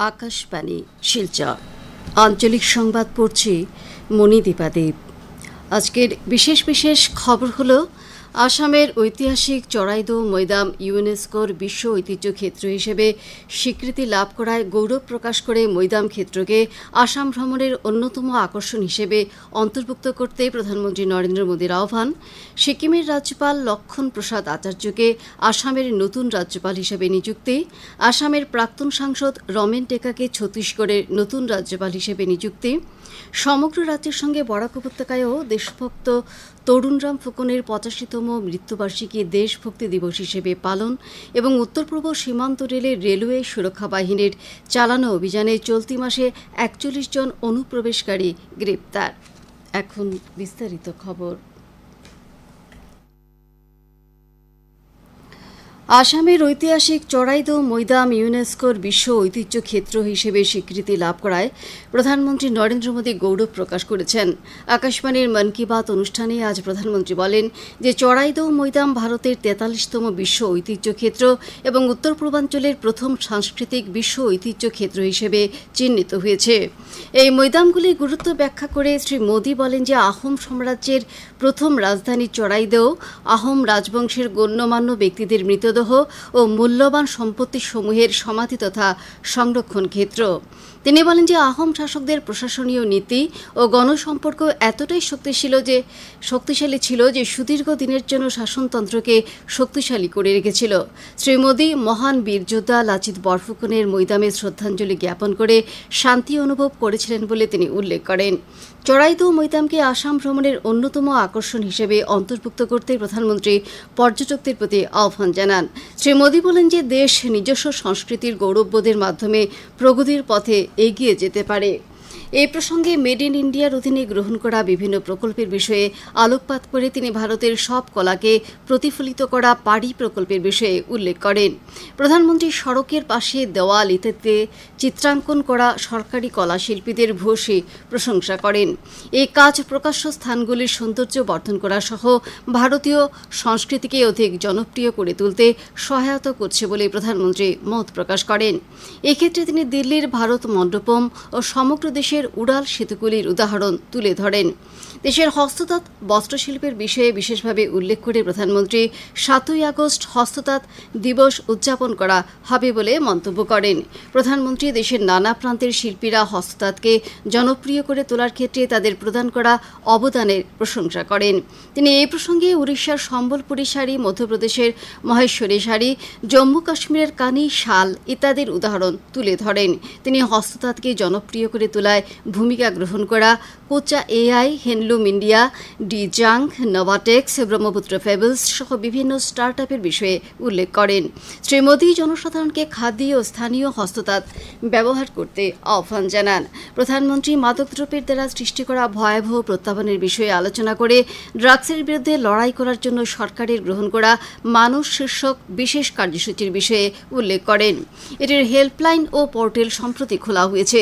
আকাশবাণী শিলচর আঞ্চলিক সংবাদ পড়ছি মণিদীপা দেব। আজকের বিশেষ খবর হলো আসামের ঐতিহাসিক চড়াইদো মৈদাম ইউনেস্কোর বিশ্ব ঐতিহ্য ক্ষেত্র হিসেবে স্বীকৃতি লাভ করায় গৌরব প্রকাশ করে মৈদাম ক্ষেত্রকে আসাম ভ্রমণের অন্যতম আকর্ষণ হিসেবে অন্তর্ভুক্ত করতে প্রধানমন্ত্রী নরেন্দ্র মোদীর আহ্বান। সিকিমের রাজ্যপাল লক্ষণ প্রসাদ আচার্যকে আসামের নতুন রাজ্যপাল হিসেবে নিযুক্তি। আসামের প্রাক্তন সাংসদ রমেন টেকাকে ছত্তিশগড়ের নতুন রাজ্যপাল হিসেবে নিযুক্তি। সমগ্র রাজ্যের সঙ্গে বরাক উপত্যকায়ও দেশভক্ত তরুণরাম ফুকনের ৮৫তম মৃত্যুবার্ষিকী দেশভক্তি দিবস হিসেবে পালন এবং উত্তর পূর্ব সীমান্ত রেলওয়ে সুরক্ষা বাহিনীর চালানো অভিযানে চলতি মাসে ৪১ জন অনুপ্রবেশকারী গ্রেপ্তার। এখন বিস্তারিত খবর। আসামের ঐতিহাসিক চড়াইদো মৈদাম ইউনেস্কোর বিশ্ব ঐতিহ্য ক্ষেত্র হিসেবে স্বীকৃতি লাভ করায় প্রধানমন্ত্রী নরেন্দ্র মোদী গৌরব প্রকাশ করেছেন। আকাশবাণীর মন কি বাত অনুষ্ঠানে আজ প্রধানমন্ত্রী বলেন যে চড়াইদো মৈদাম ভারতের ৪৩তম বিশ্ব ঐতিহ্য ক্ষেত্র এবং উত্তর পূর্বাঞ্চলের প্রথম সাংস্কৃতিক বিশ্ব ঐতিহ্য ক্ষেত্র হিসেবে চিহ্নিত হয়েছে। এই মৈদামগুলির গুরুত্ব ব্যাখ্যা করে শ্রী মোদী বলেন যে আহোম সাম্রাজ্যের প্রথম রাজধানী চড়াইদো আহোম রাজবংশের গণ্যমান্য ব্যক্তিদের মৃতদেহ ও মূল্যবান সম্পত্তিসমূহের সমাধি তথা সংরক্ষণ ক্ষেত্র। তিনি বলেন যে আহোম শাসকদের প্রশাসনীয় নীতি ও গণসম্পর্ক এতটাই শক্তিশালী ছিল যে সুদীর্ঘ দিনের জন্য শাসনতন্ত্রকে শক্তিশালী করে রেখেছিল। শ্রী মোদী মহান বীর যোদ্ধা লাচিত বরফুকনের মৈদামে শ্রদ্ধাঞ্জলি জ্ঞাপন করে শান্তি অনুভব করেছিলেন বলে তিনি উল্লেখ করেন। চড়াইদো মৈদামকে আসাম ভ্রমণের অন্যতম আকর্ষণ হিসেবে অন্তর্ভুক্ত করতে প্রধানমন্ত্রী পর্যটকদের প্রতি আহ্বান জানান। শ্রী মোদী বলেন যে দেশ নিজস্ব সংস্কৃতির গৌরববোধের মাধ্যমে প্রগতির পথে এগিয়ে যেতে পারে। এই প্রসঙ্গে মেড ইন ইন্ডিয়ার অধীনে গ্রহণ করা বিভিন্ন প্রকল্পের বিষয়ে আলোকপাত করে তিনি ভারতের সব কলাকে প্রতিফলিত করা পারি প্রকল্পের বিষয়ে উল্লেখ করেন। প্রধানমন্ত্রী সড়কের পাশে দেওয়াল ইত্যাদিতে চিত্রাঙ্কন করা সরকারি কলা শিল্পীদের ভূয়সী প্রশংসা করেন। এই কাজ প্রকাশ্য স্থানগুলির সৌন্দর্য বর্ধন করা সহ ভারতীয় সংস্কৃতিকে অধিক জনপ্রিয় করে তুলতে সহায়তা করছে বলে প্রধানমন্ত্রী মত প্রকাশ করেন। এক্ষেত্রে তিনি দিল্লির ভারত মণ্ডপম ও সমগ্র দেশের উড়াল সেতুগুলির উদাহরণ তুলে ধরেন। দেশের হস্ততাঁত বস্ত্রশিল্পের বিষয়ে বিশেষভাবে উল্লেখ করে প্রধানমন্ত্রী ৭ই আগস্ট হস্ততাঁত দিবস উদযাপন করা হবে বলে মন্তব্য করেন। প্রধানমন্ত্রী দেশের নানা প্রান্তের শিল্পীরা হস্ততাঁতকে জনপ্রিয় করে তোলার ক্ষেত্রে তাদের প্রদান করা অবদানের প্রশংসা করেন। তিনি এই প্রসঙ্গে উড়িষ্যার সম্বলপুরী শাড়ি, মধ্যপ্রদেশের মহেশ্বরী শাড়ি, জম্মু কাশ্মীরের কানি শাল ইত্যাদির উদাহরণ তুলে ধরেন। তিনি হস্ততাঁতকে জনপ্রিয় করে তোলায় ভূমিকা গ্রহণ করা কোচা এআই, হ্যান্ডলুম ইন্ডিয়া, ডি জাঙ্ক, নভাটেক্স, ব্রহ্মপুত্র ফেবলস সহ বিভিন্ন স্টার্ট আপের বিষয়ে উল্লেখ করেন। শ্রী মোদী জনসাধারণকে খাদি ও স্থানীয় হস্ততাঁত ব্যবহার করতে আহ্বান জানান। প্রধানমন্ত্রী মাদকদ্রব্যের দ্বারা সৃষ্টি করা ভয়াবহ প্রত্যাহ্বানের বিষয়ে আলোচনা করে ড্রাগসের বিরুদ্ধে লড়াই করার জন্য সরকারের গ্রহণ করা মানুষ শীর্ষক বিশেষ কার্যসূচির বিষয়ে উল্লেখ করেন। এটির হেল্পলাইন ও পোর্টাল সম্প্রতি খোলা হয়েছে।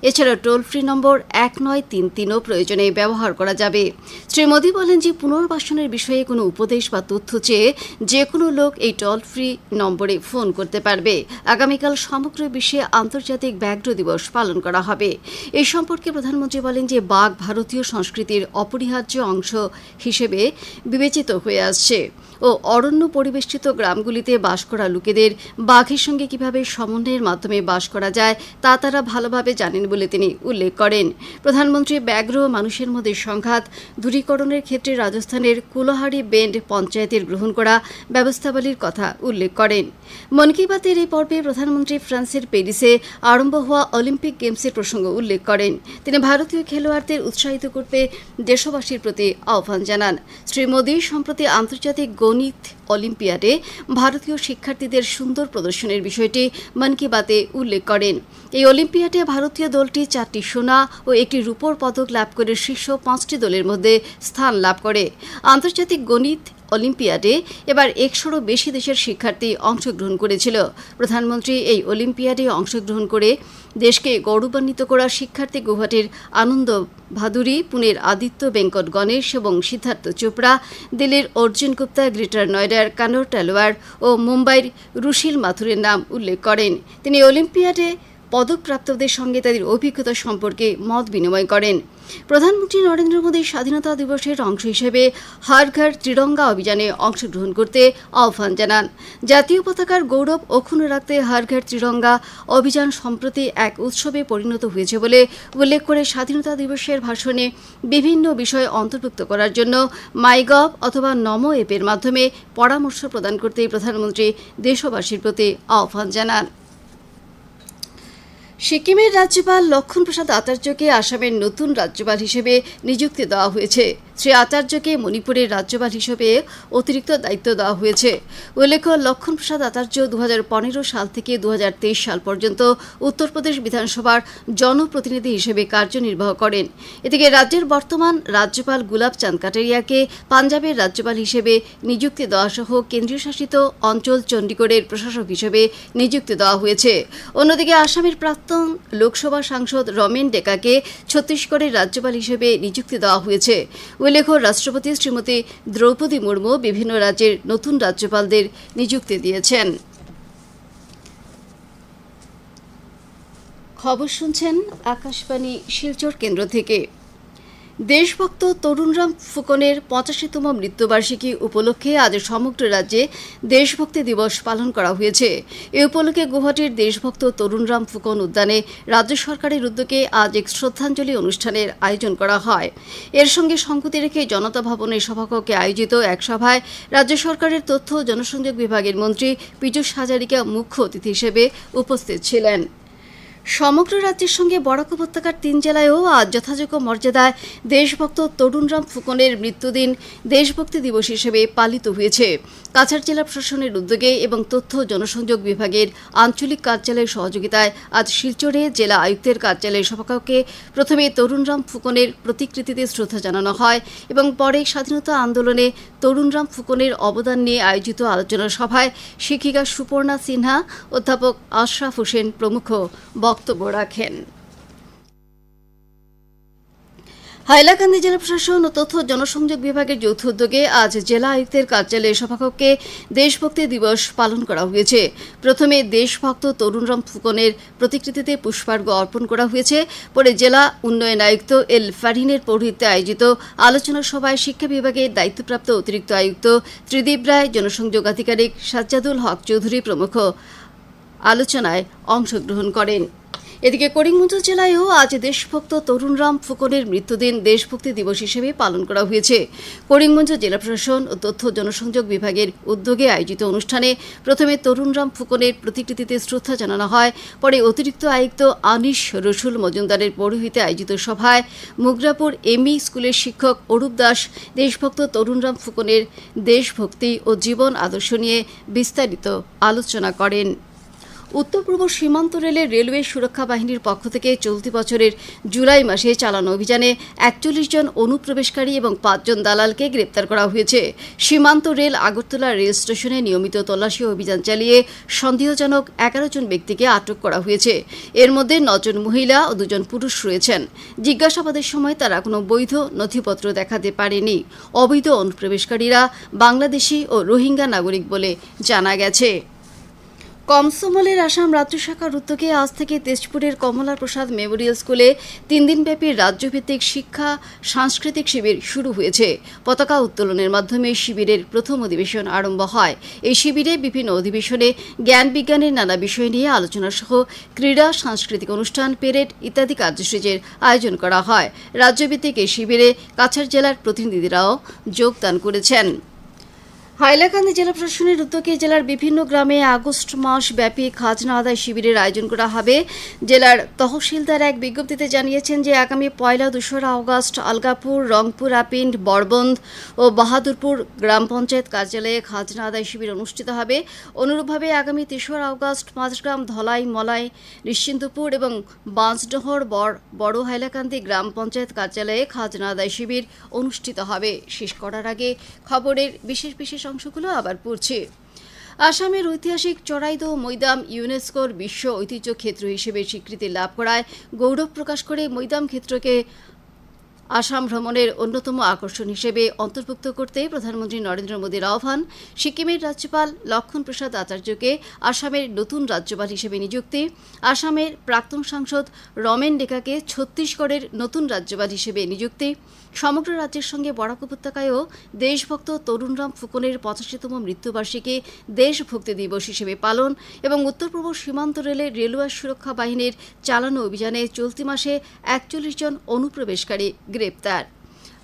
এছাড়া টোল ফ্রি নম্বর ১৯৩৩ও প্রয়োজনে ব্যবহার করা যাবে। শ্রী মোদী বলেন যে পুনর্বাসনের বিষয়ে কোনো উপদেশ বা তথ্য চেয়ে যে কোনো লোক এই টোল ফ্রি নম্বরে ফোন করতে পারবে। আগামীকাল সমগ্র বিশ্বে আন্তর্জাতিক ব্যাঘ্র দিবস পালন করা হবে। এই সম্পর্কে প্রধানমন্ত্রী বলেন যে বাঘ ভারতীয় সংস্কৃতির অপরিহার্য অংশ হিসেবে বিবেচিত হয়ে আসছে ও অরণ্য পরিবেষ্টিত গ্রামগুলিতে বাস করা লোকেদের বাঘের সঙ্গে কিভাবে সমন্বয়ের মাধ্যমে বাস করা যায় তা তারা ভালোভাবে জানেন বলে তিনি উল্লেখ করেন। প্রধানমন্ত্রী ব্যাঘ্র মানুষের মধ্যে সংঘাত দূরীকরণের ক্ষেত্রে রাজস্থানের কুলহারি বেন্ড পঞ্চায়েতের গ্রহণ করা ব্যবস্থাবলীর কথা উল্লেখ করেন। মন কি বাতের এই পর্বে প্রধানমন্ত্রী ফ্রান্সের প্যারিসে আরম্ভ হওয়া অলিম্পিক গেমসের প্রসঙ্গ উল্লেখ করেন। তিনি ভারতীয় খেলোয়াড়দের উৎসাহিত করতে দেশবাসীর প্রতি আহ্বান জানান। শ্রী মোদী সম্প্রতি আন্তর্জাতিক গণিত অলিম্পিয়াডে ভারতীয় শিক্ষার্থীদের সুন্দর প্রদর্শনের বিষয়টি মন কি বাতে উল্লেখ করেন। এই অলিম্পিয়াডে ভারতীয় দলটি ৪টি সোনা ও একটি রূপোর পদক লাভ করে শীর্ষ ৫টি দলের মধ্যে স্থান লাভ করে। আন্তর্জাতিক গণিত অলিম্পিয়াডে এবার ১০০রও বেশি দেশের শিক্ষার্থী অংশগ্রহণ করেছিল। প্রধানমন্ত্রী এই অলিম্পিয়াডে অংশগ্রহণ করে দেশকে গৌরবান্বিত করা শিক্ষার্থী গুয়াহাটির আনন্দ ভাদুরী, পুনের আদিত্য বেঙ্কট গণেশ এবং সিদ্ধার্থ চোপড়া, দিল্লির অর্জুন গুপ্তা, গ্রেটার নয়ডার কানোর টালওয়ার ও মুম্বাইয়ের রুশিল মাথুরের নাম উল্লেখ করেন। তিনি অলিম্পিয়াডে পদকপ্রাপ্তদের সঙ্গে তাদের অভিজ্ঞতা সম্পর্কে মত বিনিময় করেন। প্রধানমন্ত্রী নরেন্দ্র মোদী স্বাধীনতা দিবসের অংশ হিসেবে হর ঘর ত্রিরঙ্গা অভিযানে অংশগ্রহণ করতে আহ্বান জানান। জাতীয় পতাকার গৌরব অক্ষুণ্ণ রাখতে হর ঘর ত্রিরঙ্গা অভিযান সম্প্রতি এক উৎসবে পরিণত হয়েছে বলে উল্লেখ করে স্বাধীনতা দিবসের ভাষণে বিভিন্ন বিষয় অন্তর্ভুক্ত করার জন্য মাইগভ অথবা নমো অ্যাপের মাধ্যমে পরামর্শ প্রদান করতে প্রধানমন্ত্রী দেশবাসীর প্রতি আহ্বান জানান। সিকিমের রাজ্যপাল লক্ষণ প্রসাদ আচার্যকে আসামের নতুন রাজ্যপাল হিসেবে নিযুক্তি দেওয়া হয়েছে। শ্রী আচার্যকে মণিপুরের রাজ্যপাল হিসেবে অতিরিক্ত দায়িত্ব দেওয়া হয়েছে। উল্লেখ্য, লক্ষণ প্রসাদ আচার্য 2015 সাল থেকে 2023 সাল পর্যন্ত উত্তরপ্রদেশ বিধানসভার জনপ্রতিনিধি হিসেবে কার্যনির্বাহ করেন। এদিকে রাজ্যের বর্তমান রাজ্যপাল গুলাব চাঁদ কাটারিয়াকে পাঞ্জাবের রাজ্যপাল হিসেবে নিযুক্তি দেওয়া সহ কেন্দ্রীয় শাসিত অঞ্চল চণ্ডীগড়ের প্রশাসক হিসেবে নিযুক্তি দেওয়া হয়েছে। অন্যদিকে আসামের প্রাক্তন লোকসভা সাংসদ রমেন ডেকাকে ছত্তিশগড়ের রাজ্যপাল হিসেবে নিযুক্তি দেওয়া হয়েছে। উল্লেখ্য, রাষ্ট্রপতি শ্রীমতী দ্রৌপদী মুর্মু বিভিন্ন রাজ্যের নতুন রাজ্যপালদের নিযুক্তি দিয়েছেন। খবর শুনছেন আকাশবাণী শিলচর কেন্দ্র থেকে। দেশভক্ত তরুণরাম ফুকনের 85তম মৃত্যুবার্ষিকী উপলক্ষে আজ সমগ্র রাজ্যে দেশভক্তি দিবস পালন করা হয়েছে। এ উপলক্ষে গুয়াহাটির দেশভক্ত তরুণরাম ফুকন উদ্যানে রাজ্য সরকারের উদ্যোগে আজ এক শ্রদ্ধাঞ্জলি অনুষ্ঠানের আয়োজন করা হয়। এর সঙ্গে সংগতি রেখে জনতা ভবনের সভাকক্ষে আয়োজিত এক সভায় রাজ্য সরকারের তথ্য ও জনসংযোগ বিভাগের মন্ত্রী পীযূষ হাজারিকা মুখ্য অতিথি হিসেবে উপস্থিত ছিলেন। সমগ্র রাজ্যের সঙ্গে বরাক উপত্যকার 3 জেলায়ও আজ যথাযোগ্য মর্যাদায় দেশভক্ত তরুণরাম ফুকনের মৃত্যুদিন দেশভক্তি দিবস হিসেবে পালিত হয়েছে। কাছাড় জেলা প্রশাসনের উদ্যোগে এবং তথ্য জনসংযোগ বিভাগের আঞ্চলিক কার্যালয়ের সহযোগিতায় আজ শিলচরে জেলা আয়ুক্তের কার্যালয়ের সভাকক্ষে প্রথমে তরুণরাম ফুকনের প্রতিকৃতিতে শ্রদ্ধা জানানো হয় এবং পরে স্বাধীনতা আন্দোলনে তরুণরাম ফুকনের অবদান নিয়ে আয়োজিত আলোচনা সভায় শিক্ষিকা সুপর্ণা সিনহা, অধ্যাপক আশরাফ হোসেন প্রমুখ বক্তব্য রাখেন। হাইলাকান্দি জেলা প্রশাসন ও তথ্য জনসংযোগ বিভাগের যৌথ উদ্যোগে আজ জেলা আয়ুক্তের কার্যালয়ের সভাকক্ষে দেশভক্তি দিবস পালন করা হয়েছে। প্রথমে দেশভক্ত তরুণরাম ফুকনের প্রতিকৃতিতে পুষ্পার্ঘ্য অর্পণ করা হয়েছে। পরে জেলা উন্নয়ন আয়ুক্ত এল ফারিনের পৌরোহিত্যে আয়োজিত আলোচনা সভায় শিক্ষা বিভাগের দায়িত্বপ্রাপ্ত অতিরিক্ত আয়ুক্ত ত্রিদীপ রায়, জনসংযোগ আধিকারিক সাজ্জাদুল হক চৌধুরী প্রমুখ আলোচনায় অংশগ্রহণ করেন। এদিকে করিমগঞ্জ জেলায়ও আজ দেশভক্ত তরুণরাম ফুকনের মৃত্যুদিন দেশভক্তি দিবস হিসেবে পালন করা হয়েছে। করিমগঞ্জ জেলা প্রশাসন ও তথ্য জনসংযোগ বিভাগের উদ্যোগে আয়োজিত অনুষ্ঠানে প্রথমে তরুণরাম ফুকনের প্রতিকৃতিতে শ্রদ্ধা জানানো হয়। পরে অতিরিক্ত আয়ুক্ত আনিস রসুল মজুমদারের পৌরোহিত্যে আয়োজিত সভায় মুগরাপুর এমই স্কুলের শিক্ষক অরূপ দাস দেশভক্ত তরুণরাম ফুকনের দেশভক্তি ও জীবন আদর্শ নিয়ে বিস্তারিত আলোচনা করেন। উত্তর পূর্ব সীমান্ত রেলের রেলওয়ে সুরক্ষা বাহিনীর পক্ষ থেকে চলতি বছরের জুলাই মাসে চালানো অভিযানে 41 জন অনুপ্রবেশকারী এবং 5 জন দালালকে গ্রেপ্তার করা হয়েছে। সীমান্ত রেল আগরতলা রেল স্টেশনে নিয়মিত তল্লাশি অভিযান চালিয়ে সন্দেহজনক 11 জন ব্যক্তিকে আটক করা হয়েছে। এর মধ্যে 9 জন মহিলা ও 2 জন পুরুষ রয়েছেন। জিজ্ঞাসাবাদের সময় তারা কোনো বৈধ নথিপত্র দেখাতে পারেনি। অবৈধ অনুপ্রবেশকারীরা বাংলাদেশি ও রোহিঙ্গা নাগরিক বলে জানা গেছে। কমসমলের আসাম রাজ্য শাখার উদ্যোগে আজ থেকে তেজপুরের কমলা প্রসাদ মেমোরিয়াল স্কুলে 3 দিনব্যাপী রাজ্যভিত্তিক শিক্ষা সাংস্কৃতিক শিবির শুরু হয়েছে। পতাকা উত্তোলনের মাধ্যমে শিবিরের প্রথম অধিবেশন আরম্ভ হয়। এই শিবিরে বিভিন্ন অধিবেশনে জ্ঞান বিজ্ঞানের নানা বিষয় নিয়ে আলোচনা সহ ক্রীড়া, সাংস্কৃতিক অনুষ্ঠান, পেরেড ইত্যাদি কার্যসূচির আয়োজন করা হয়। রাজ্যভিত্তিক এই শিবিরে কাছাড় জেলার প্রতিনিধিরাও যোগদান করেছেন। হাইলাকান্দি জেলা প্রশাসনের উদ্যোগে জেলার বিভিন্ন গ্রামে আগস্ট মাস ব্যাপী খাজনা আদায় শিবিরের আয়োজন করা হবে। জেলার তহসিলদার এক বিজ্ঞপ্তিতে জানিয়েছেন যে আগামী 1-2 আগস্ট আলগাপুর, রংপুর আপিন্ড, বরবন্দ ও বাহাদুরপুর গ্রাম পঞ্চায়েত কার্যালয়ে খাজনা আদায় শিবির অনুষ্ঠিত হবে। অনুরূপভাবে আগামী 3 আগস্ট মাঝগ্রাম, ধলাই, মলাই, নিশ্চিন্তপুর এবং বাঁশডোহর বড় হাইলাকান্দি গ্রাম পঞ্চায়েত কার্যালয়ে খাজনা আদায় শিবির অনুষ্ঠিত হবে। শেষ করার আগে খবরের বিশেষ অংশগুলো আবার পড়ছে। আসামের ঐতিহাসিক চড়াইদহ মৈদাম ইউনেস্কোর বিশ্ব ঐতিহ্য ক্ষেত্র হিসেবে স্বীকৃতি লাভ করায় গৌরব প্রকাশ করে মৈদাম ক্ষেত্রকে আসাম ভ্রমণের অন্যতম আকর্ষণ হিসেবে অন্তর্ভুক্ত করতে প্রধানমন্ত্রী নরেন্দ্র মোদীর আহ্বান, সিকিমের রাজ্যপাল লক্ষণ প্রসাদ আচার্যকে আসামের নতুন রাজ্যপাল হিসেবে নিযুক্তি, আসামের প্রাক্তন সাংসদ রমেন ডেকাকে ছত্তিশগড়ের নতুন রাজ্যপাল হিসেবে নিযুক্তি, সমগ্র রাজ্যের সঙ্গে বরাক উপত্যকায়ও দেশভক্ত তরুণরাম ফুকনের ৮৫তম মৃত্যুবার্ষিকী দেশভক্তি দিবস হিসেবে পালন এবং উত্তর পূর্ব সীমান্ত রেলের রেলওয়ে সুরক্ষা বাহিনীর চালানো অভিযানে চলতি মাসে ৪১ জন অনুপ্রবেশকারী গ্রেপ্তার।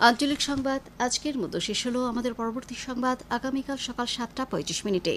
আঞ্চলিক সংবাদ আজকের মতো শেষ হল। আমাদের পরবর্তী সংবাদ আগামীকাল সকাল ৭টা ৩৫ মিনিটে।